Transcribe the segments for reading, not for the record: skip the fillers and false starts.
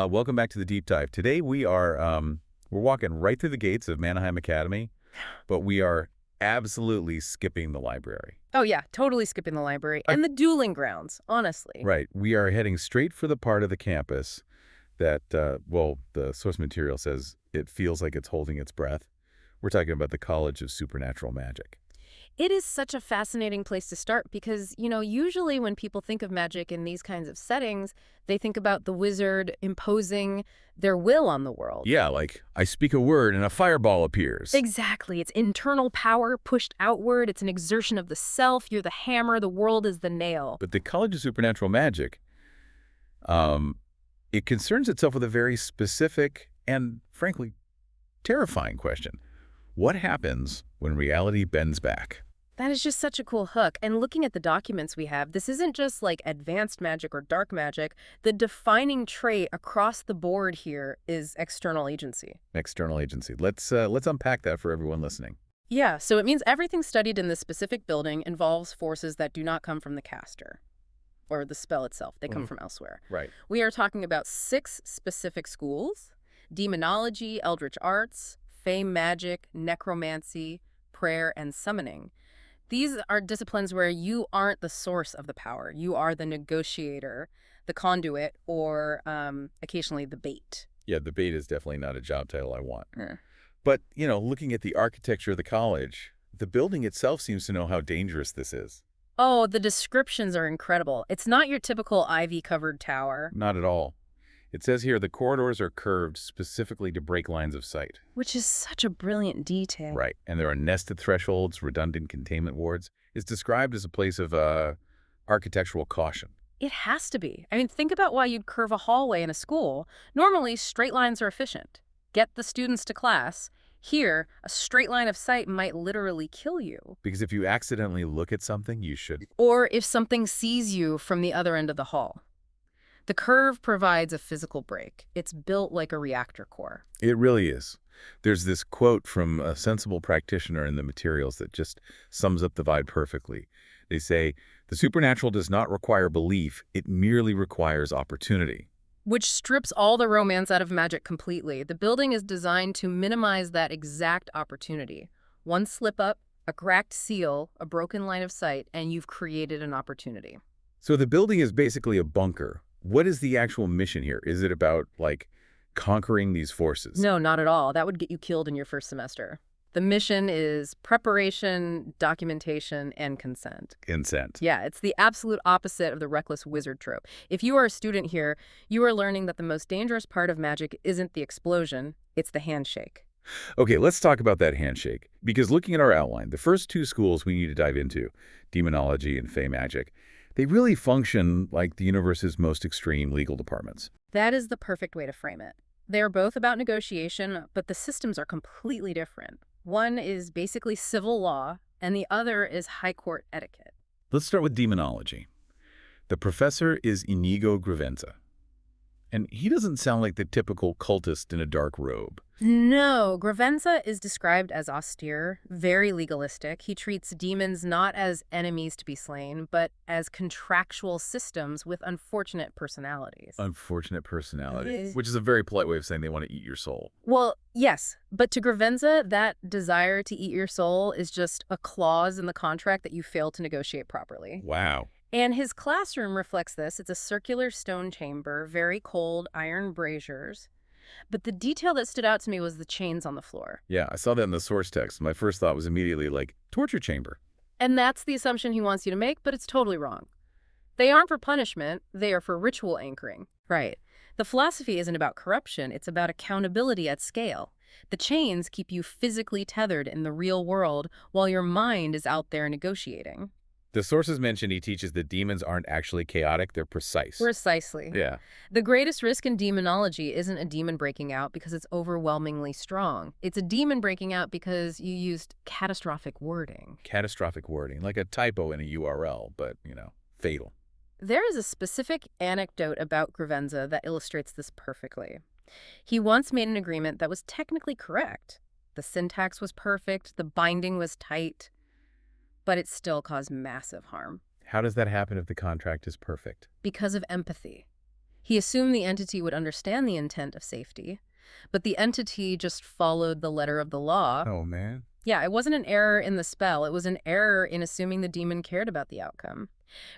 Welcome back to the deep dive. Today we're walking right through the gates of Manaheim Academy, but we are absolutely skipping the library. Oh, yeah, totally skipping the library. And the dueling grounds, honestly. Right. We are heading straight for the part of the campus that, well, the source material says it feels like it's holding its breath. We're talking about the College of Supernatural Magic. It is such a fascinating place to start because, usually when people think of magic in these kinds of settings, they think about the wizard imposing their will on the world. Yeah, like I speak a word and a fireball appears. Exactly. It's internal power pushed outward. It's an exertion of the self. You're the hammer. The world is the nail. But the College of Supernatural Magic, it concerns itself with a very specific and, frankly, terrifying question. What happens when reality bends back? That is just such a cool hook. And looking at the documents we have, this isn't just like advanced magic or dark magic. The defining trait across the board here is external agency. External agency. Let's unpack that for everyone listening. Yeah, so it means everything studied in this specific building involves forces that do not come from the caster or the spell itself. They come from elsewhere. Right. We are talking about 6 specific schools: demonology, eldritch arts, fey magic, necromancy, prayer, and summoning. These are disciplines where you aren't the source of the power. You are the negotiator, the conduit, or occasionally the bait. Yeah, the bait is definitely not a job title I want. Yeah. But, looking at the architecture of the college, the building itself seems to know how dangerous this is. Oh, the descriptions are incredible. It's not your typical ivy-covered tower. Not at all. It says here the corridors are curved specifically to break lines of sight. Which is such a brilliant detail. Right. And there are nested thresholds, redundant containment wards. It's described as a place of architectural caution. It has to be. I mean, think about why you'd curve a hallway in a school. Normally, straight lines are efficient. Get the students to class. Here, a straight line of sight might literally kill you. Because if you accidentally look at something, you should. Or if something sees you from the other end of the hall. The curve provides a physical break. It's built like a reactor core. It really is. There's this quote from a sensible practitioner in the materials that just sums up the vibe perfectly. They say, "The supernatural does not require belief, it merely requires opportunity." Which strips all the romance out of magic completely. The building is designed to minimize that exact opportunity. One slip up, a cracked seal, a broken line of sight, and you've created an opportunity. So the building is basically a bunker. What is the actual mission here? Is it about, conquering these forces? No, not at all. That would get you killed in your first semester. The mission is preparation, documentation, and consent. Consent. Yeah, it's the absolute opposite of the reckless wizard trope. If you are a student here, you are learning that the most dangerous part of magic isn't the explosion, it's the handshake. Okay, let's talk about that handshake. Because looking at our outline, the first 2 schools we need to dive into, demonology and fey magic, they really function like the universe's most extreme legal departments. That is the perfect way to frame it. They are both about negotiation, but the systems are completely different. One is basically civil law, and the other is high court etiquette. Let's start with demonology. The professor is Inigo Gravenza. And he doesn't sound like the typical cultist in a dark robe. No, Gravenza is described as austere, very legalistic. He treats demons not as enemies to be slain, but as contractual systems with unfortunate personalities. Unfortunate personality, which is a very polite way of saying they want to eat your soul. Well, yes, but to Gravenza, that desire to eat your soul is just a clause in the contract that you failed to negotiate properly. Wow. And his classroom reflects this. It's a circular stone chamber, very cold iron braziers. But the detail that stood out to me was the chains on the floor. Yeah, I saw that in the source text. My first thought was immediately torture chamber. And that's the assumption he wants you to make, but it's totally wrong. They aren't for punishment, they are for ritual anchoring. Right. The philosophy isn't about corruption, it's about accountability at scale. The chains keep you physically tethered in the real world while your mind is out there negotiating. The sources mentioned he teaches that demons aren't actually chaotic, they're precise. Precisely. Yeah. The greatest risk in demonology isn't a demon breaking out because it's overwhelmingly strong. It's a demon breaking out because you used catastrophic wording. Catastrophic wording, like a typo in a URL, but, fatal. There is a specific anecdote about Gravenza that illustrates this perfectly. He once made an agreement that was technically correct. The syntax was perfect, the binding was tight, but it still caused massive harm. How does that happen if the contract is perfect? Because of empathy. He assumed the entity would understand the intent of safety, but the entity just followed the letter of the law. Oh, man. Yeah, it wasn't an error in the spell. It was an error in assuming the demon cared about the outcome.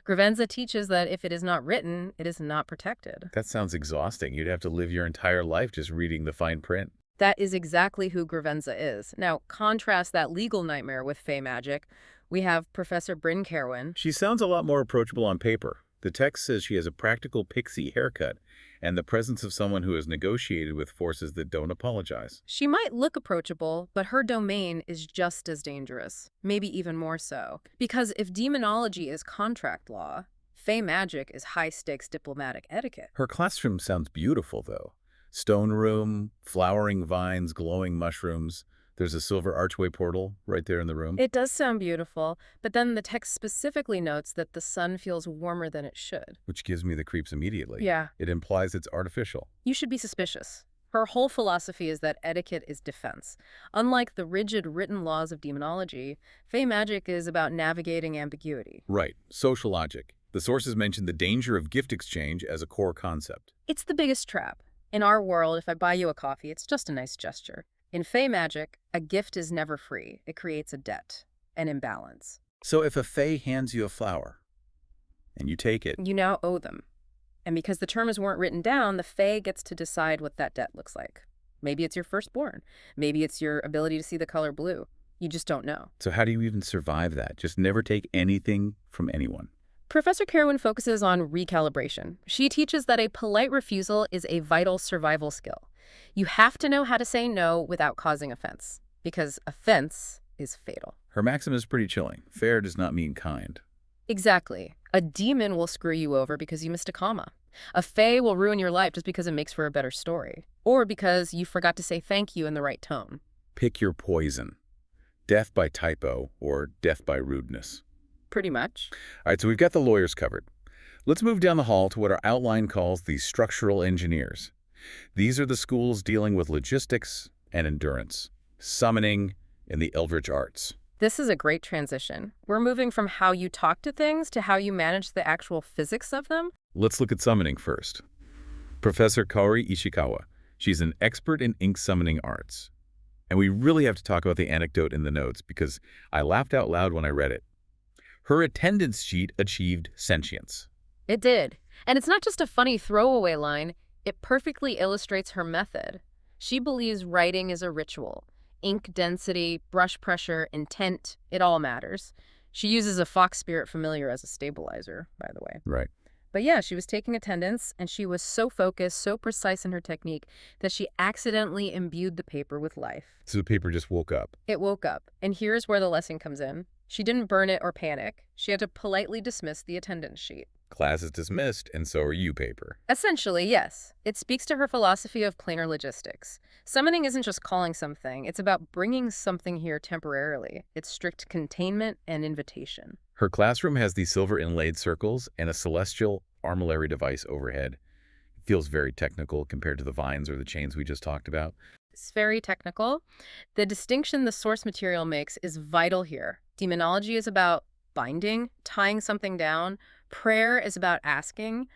Gravenza teaches that if it is not written, it is not protected. That sounds exhausting. You'd have to live your entire life just reading the fine print. That is exactly who Gravenza is. Now, contrast that legal nightmare with Fey magic. We have Professor Bryn Kerwin. She sounds a lot more approachable on paper. The text says she has a practical pixie haircut and the presence of someone who has negotiated with forces that don't apologize. She might look approachable, but her domain is just as dangerous, maybe even more so. Because if demonology is contract law, Fey magic is high-stakes diplomatic etiquette. Her classroom sounds beautiful, though. Stone room, flowering vines, glowing mushrooms. There's a silver archway portal right there in the room. It does sound beautiful, but then the text specifically notes that the sun feels warmer than it should. Which gives me the creeps immediately. Yeah. It implies it's artificial. You should be suspicious. Her whole philosophy is that etiquette is defense. Unlike the rigid written laws of demonology, Fey magic is about navigating ambiguity. Right. Social logic. The sources mention the danger of gift exchange as a core concept. It's the biggest trap. In our world, if I buy you a coffee, it's just a nice gesture. In Fey magic, a gift is never free. It creates a debt, an imbalance. So if a Fae hands you a flower, and you take it, You now owe them. And because the terms weren't written down, the Fae gets to decide what that debt looks like. Maybe it's your firstborn. Maybe it's your ability to see the color blue. You just don't know. so how do you even survive that? Just never take anything from anyone. Professor Kerwin focuses on recalibration. She teaches that a polite refusal is a vital survival skill. You have to know how to say no without causing offense, because offense is fatal. Her maxim is pretty chilling. Fair does not mean kind. Exactly. A demon will screw you over because you missed a comma. A fae will ruin your life just because it makes for a better story, or because you forgot to say thank you in the right tone. Pick your poison. Death by typo or death by rudeness. Pretty much. All right, so we've got the lawyers covered. Let's move down the hall to what our outline calls the structural engineers. These are the schools dealing with logistics and endurance, summoning, and the eldritch arts. This is a great transition. We're moving from how you talk to things to how you manage the actual physics of them. Let's look at summoning first. Professor Kaori Ishikawa. She's an expert in ink summoning arts. And we really have to talk about the anecdote in the notes because I laughed out loud when I read it. Her attendance sheet achieved sentience. It did. And it's not just a funny throwaway line. It perfectly illustrates her method. She believes writing is a ritual. Ink density, brush pressure, intent, it all matters. She uses a fox spirit familiar as a stabilizer, by the way. Right. But yeah, she was taking attendance, and she was so focused, so precise in her technique, that she accidentally imbued the paper with life. So the paper just woke up. It woke up, and here's where the lesson comes in. She didn't burn it or panic. She had to politely dismiss the attendance sheet. Class is dismissed, and so are you, paper. Essentially, yes. It speaks to her philosophy of planar logistics. Summoning isn't just calling something. It's about bringing something here temporarily. It's strict containment and invitation. Her classroom has these silver inlaid circles and a celestial armillary device overhead. It feels very technical compared to the vines or the chains we just talked about. It's very technical. The distinction the source material makes is vital here. Demonology is about binding, tying something down. Prayer is about asking.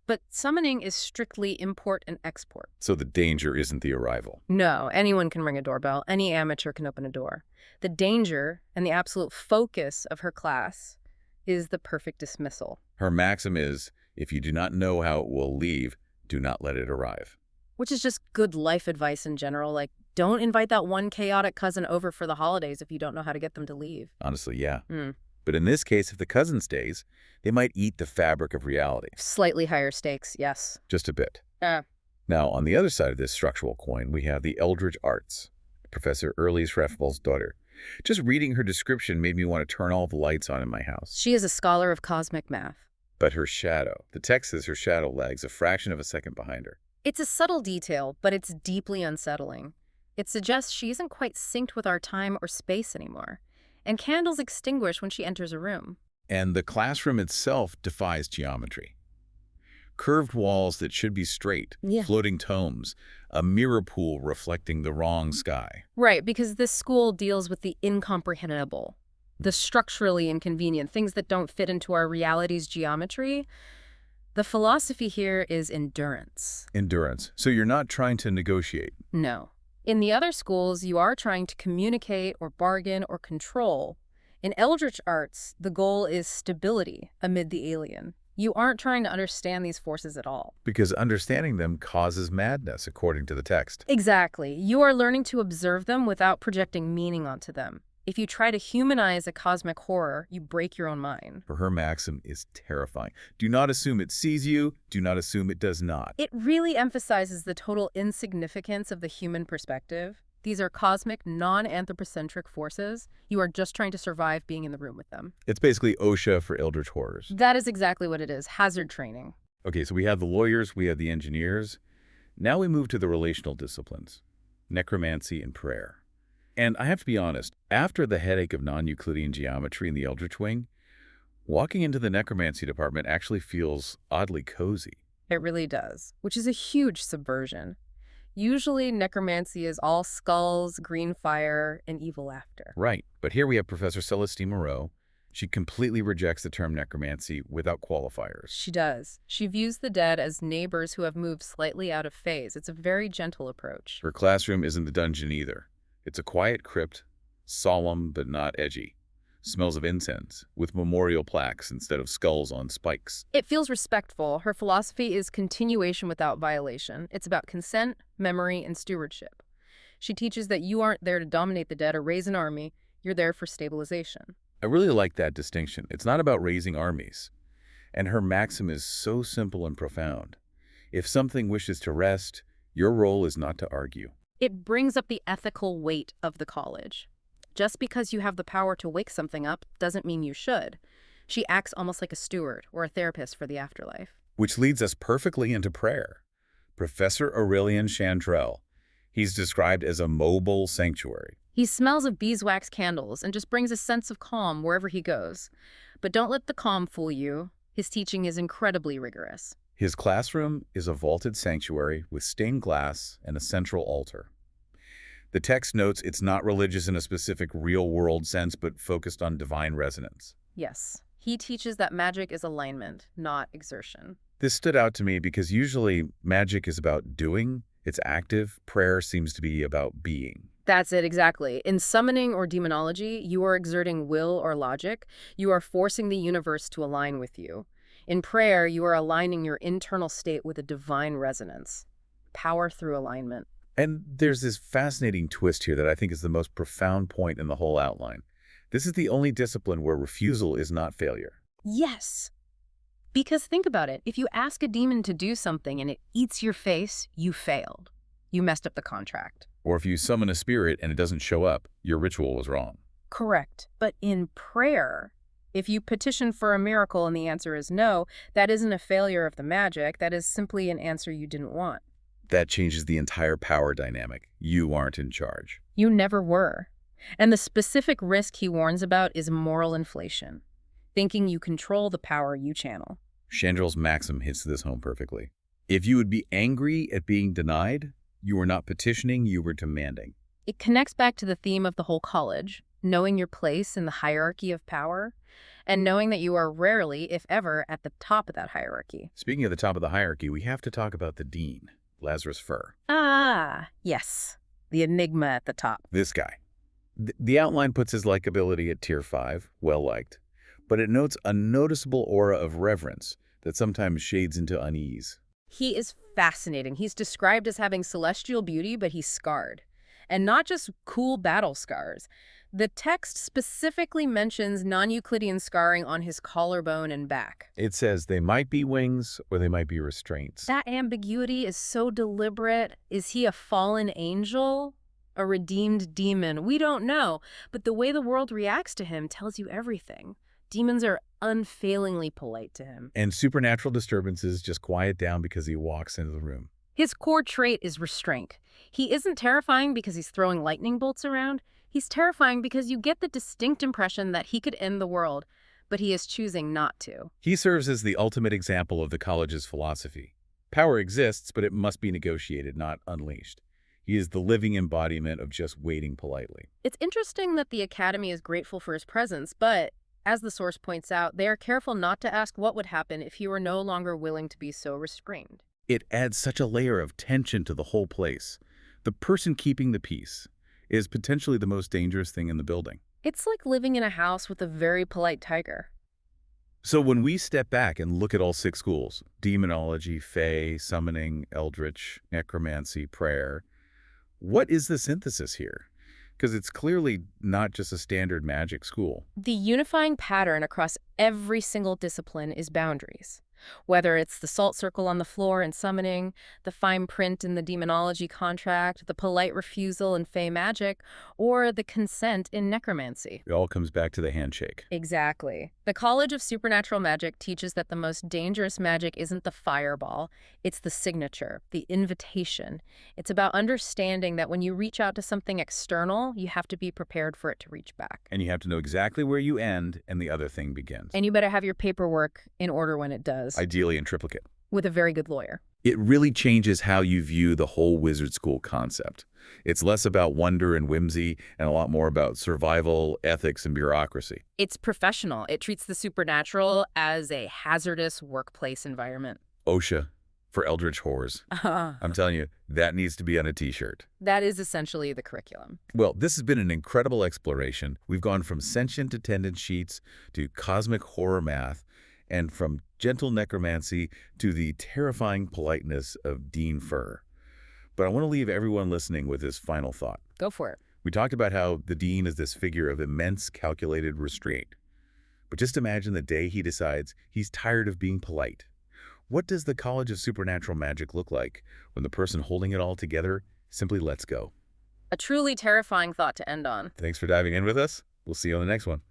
But summoning is strictly import and export. So the danger isn't the arrival. No, anyone can ring a doorbell. Any amateur can open a door. The danger and the absolute focus of her class is the perfect dismissal. Her maxim is, if you do not know how it will leave, do not let it arrive. Which is just good life advice in general. Like, don't invite that one chaotic cousin over for the holidays if you don't know how to get them to leave. Honestly, yeah. Mm. But in this case, if the cousin stays, they might eat the fabric of reality. Slightly higher stakes, yes. Just a bit. Now, on the other side of this structural coin, we have the eldritch arts. Professor Early Shreffels' daughter. Just reading her description made me want to turn all the lights on in my house. She is a scholar of cosmic math. But her shadow. The text says her shadow lags a fraction of a second behind her. It's a subtle detail, but it's deeply unsettling. It suggests she isn't quite synced with our time or space anymore. And candles extinguish when she enters a room. And the classroom itself defies geometry. Curved walls that should be straight, floating tomes, a mirror pool reflecting the wrong sky. Right, because this school deals with the incomprehensible, the structurally inconvenient, things that don't fit into our reality's geometry. The philosophy here is endurance. Endurance. So you're not trying to negotiate. No. In the other schools, you are trying to communicate or bargain or control. In Eldritch Arts, the goal is stability amid the alien. You aren't trying to understand these forces at all. Because understanding them causes madness, according to the text. Exactly. You are learning to observe them without projecting meaning onto them. If you try to humanize a cosmic horror, you break your own mind. For her maxim is terrifying. Do not assume it sees you. Do not assume it does not. It really emphasizes the total insignificance of the human perspective. These are cosmic, non-anthropocentric forces. You are just trying to survive being in the room with them. It's basically OSHA for eldritch horrors. That is exactly what it is, hazard training. Okay, so we have the lawyers, we have the engineers. Now we move to the relational disciplines, necromancy and prayer. And I have to be honest, after the headache of non-Euclidean geometry in the Eldritch Wing, walking into the necromancy department actually feels oddly cozy. It really does, which is a huge subversion. Usually, necromancy is all skulls, green fire, and evil laughter. Right, but here we have Professor Celestine Moreau. She completely rejects the term necromancy without qualifiers. She does. She views the dead as neighbors who have moved slightly out of phase. It's a very gentle approach. Her classroom isn't the dungeon either. It's a quiet crypt, solemn but not edgy. Smells of incense, with memorial plaques instead of skulls on spikes. It feels respectful. Her philosophy is continuation without violation. It's about consent, memory, and stewardship. She teaches that you aren't there to dominate the dead or raise an army. You're there for stabilization. I really like that distinction. It's not about raising armies. And her maxim is so simple and profound. If something wishes to rest, your role is not to argue. It brings up the ethical weight of the college. Just because you have the power to wake something up doesn't mean you should. She acts almost like a steward or a therapist for the afterlife. Which leads us perfectly into prayer. Professor Aurelian Chantrell. He's described as a mobile sanctuary. He smells of beeswax candles and just brings a sense of calm wherever he goes. But don't let the calm fool you. His teaching is incredibly rigorous. His classroom is a vaulted sanctuary with stained glass and a central altar. The text notes it's not religious in a specific real-world sense, but focused on divine resonance. Yes, he teaches that magic is alignment, not exertion. This stood out to me because usually magic is about doing, it's active. Prayer seems to be about being. That's it, exactly. In summoning or demonology, you are exerting will or logic. You are forcing the universe to align with you. In prayer, you are aligning your internal state with a divine resonance. Power through alignment. And there's this fascinating twist here that I think is the most profound point in the whole outline. This is the only discipline where refusal is not failure. Yes. Because think about it. If you ask a demon to do something and it eats your face, you failed. You messed up the contract. Or if you summon a spirit and it doesn't show up, your ritual was wrong. Correct. But in prayer, if you petition for a miracle and the answer is no, that isn't a failure of the magic. That is simply an answer you didn't want. That changes the entire power dynamic. You aren't in charge. You never were. And the specific risk he warns about is moral inflation, thinking you control the power you channel. Chandral's maxim hits this home perfectly. If you would be angry at being denied, you were not petitioning, you were demanding. It connects back to the theme of the whole college, knowing your place in the hierarchy of power, and knowing that you are rarely, if ever, at the top of that hierarchy. Speaking of the top of the hierarchy, we have to talk about the dean, Lazarus Furr. Ah, yes. The enigma at the top. This guy. The outline puts his likability at tier 5, well-liked, but it notes a noticeable aura of reverence that sometimes shades into unease. He is fascinating. He's described as having celestial beauty, but he's scarred. And not just cool battle scars. The text specifically mentions non-Euclidean scarring on his collarbone and back. It says they might be wings or they might be restraints. That ambiguity is so deliberate. Is he a fallen angel? A redeemed demon? We don't know. But the way the world reacts to him tells you everything. Demons are unfailingly polite to him. And supernatural disturbances just quiet down because he walks into the room. His core trait is restraint. He isn't terrifying because he's throwing lightning bolts around. He's terrifying because you get the distinct impression that he could end the world, but he is choosing not to. He serves as the ultimate example of the college's philosophy. Power exists, but it must be negotiated, not unleashed. He is the living embodiment of just waiting politely. It's interesting that the Academy is grateful for his presence, but As the source points out, they are careful not to ask what would happen if you were no longer willing to be so restrained. It adds such a layer of tension to the whole place. The person keeping the peace is potentially the most dangerous thing in the building. It's like living in a house with a very polite tiger. So when we step back and look at all 6 schools, demonology, fae, summoning, eldritch, necromancy, prayer, what is the synthesis here? Because it's clearly not just a standard magic school. The unifying pattern across every single discipline is boundaries. Whether it's the salt circle on the floor in summoning, the fine print in the demonology contract, the polite refusal in fey magic, or the consent in necromancy. It all comes back to the handshake. Exactly. The College of Supernatural Magic teaches that the most dangerous magic isn't the fireball, it's the signature, the invitation. It's about understanding that when you reach out to something external, you have to be prepared for it to reach back. And you have to know exactly where you end and the other thing begins. And you better have your paperwork in order when it does, Ideally in triplicate. with a very good lawyer. It really changes how you view the whole wizard school concept. It's less about wonder and whimsy and a lot more about survival, ethics, and bureaucracy. It's professional. It treats the supernatural as a hazardous workplace environment. OSHA for eldritch horrors. I'm telling you, that needs to be on a t-shirt. That is essentially the curriculum. Well, this has been an incredible exploration. We've gone from sentient attendance sheets to cosmic horror math, and from gentle necromancy to the terrifying politeness of Dean Fur. But I want to leave everyone listening with this final thought. Go for it. We talked about how the Dean is this figure of immense calculated restraint. But just imagine the day he decides he's tired of being polite. What does the College of Supernatural Magic look like when the person holding it all together simply lets go? A truly terrifying thought to end on. Thanks for diving in with us. We'll see you on the next one.